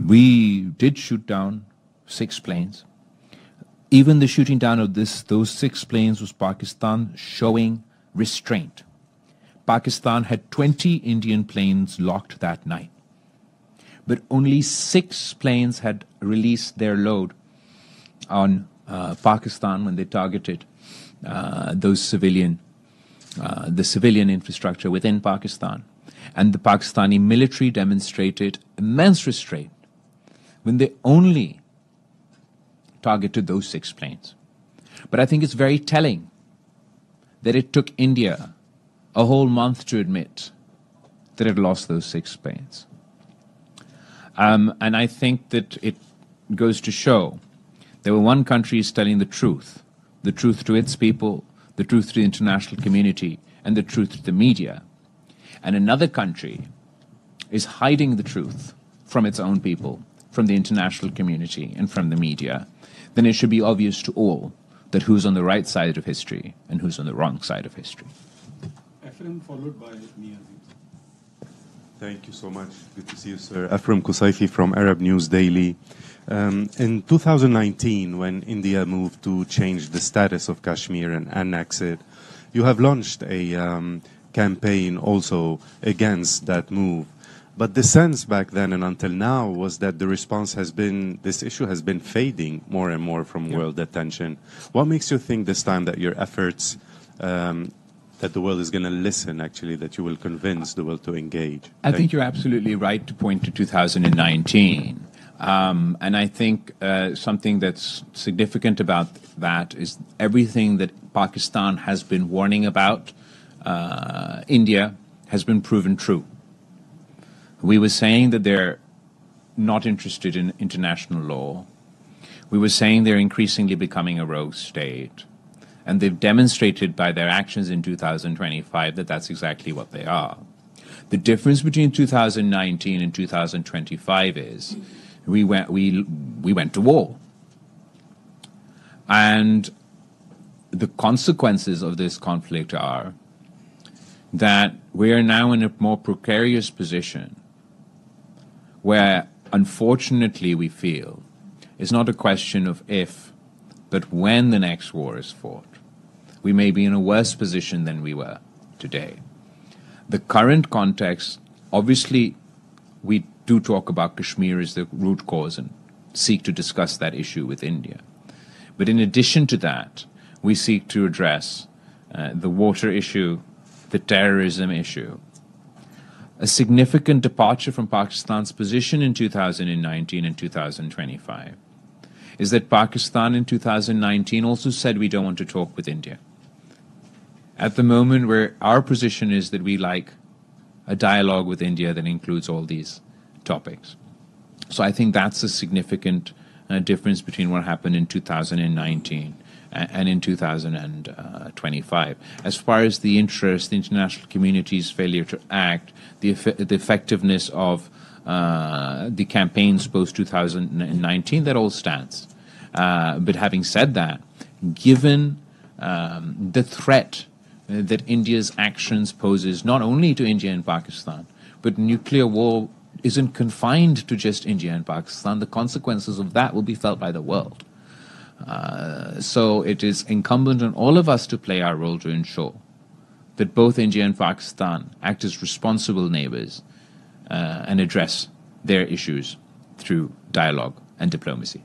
We did shoot down 6 planes. Even the shooting down of those 6 planes was Pakistan showing restraint. Pakistan had 20 Indian planes locked that night, but only 6 planes had released their load on Pakistan when they targeted the civilian infrastructure within Pakistan. And the Pakistani military demonstrated immense restraint when they only targeted those 6 planes. But I think it's very telling that it took India a whole month to admit that it lost those 6 planes. And I think that it goes to show that when one country is telling the truth to its people, the truth to the international community, and the truth to the media, and another country is hiding the truth from its own people, from the international community, and from the media, then it should be obvious to all that who's on the right side of history and who's on the wrong side of history. Ephraim, followed by me. Thank you so much. Good to see you, sir. Ephraim Kusaifi from Arab News Daily. In 2019, when India moved to change the status of Kashmir and annex it, you have launched a campaign also against that move. But the sense back then and until now was that the response has been, this issue has been fading more and more from world attention. What makes you think this time that your efforts, that the world is going to listen, actually, that you will convince the world to engage? I think you're absolutely right to point to 2019. And I think something that's significant about that is everything that Pakistan has been warning about India has been proven true. We were saying that they're not interested in international law. We were saying they're increasingly becoming a rogue state. And they've demonstrated by their actions in 2025 that that's exactly what they are. The difference between 2019 and 2025 is we went to war. And the consequences of this conflict are that we are now in a more precarious position where, unfortunately, we feel it's not a question of if, but when the next war is fought. We may be in a worse position than we were today. The current context, obviously, we do talk about Kashmir as the root cause and seek to discuss that issue with India. But in addition to that, we seek to address the water issue, the terrorism issue. A significant departure from Pakistan's position in 2019 and 2025 is that Pakistan in 2019 also said we don't want to talk with India. At the moment, where our position is that we like a dialogue with India that includes all these topics. So I think that's a significant difference between what happened in 2019 and in 2025. As far as the interest, the international community's failure to act, the effectiveness of the campaigns post-2019, that all stands. But having said that, given the threat that India's actions poses not only to India and Pakistan, but nuclear war isn't confined to just India and Pakistan, the consequences of that will be felt by the world. So it is incumbent on all of us to play our role to ensure that both India and Pakistan act as responsible neighbors and address their issues through dialogue and diplomacy.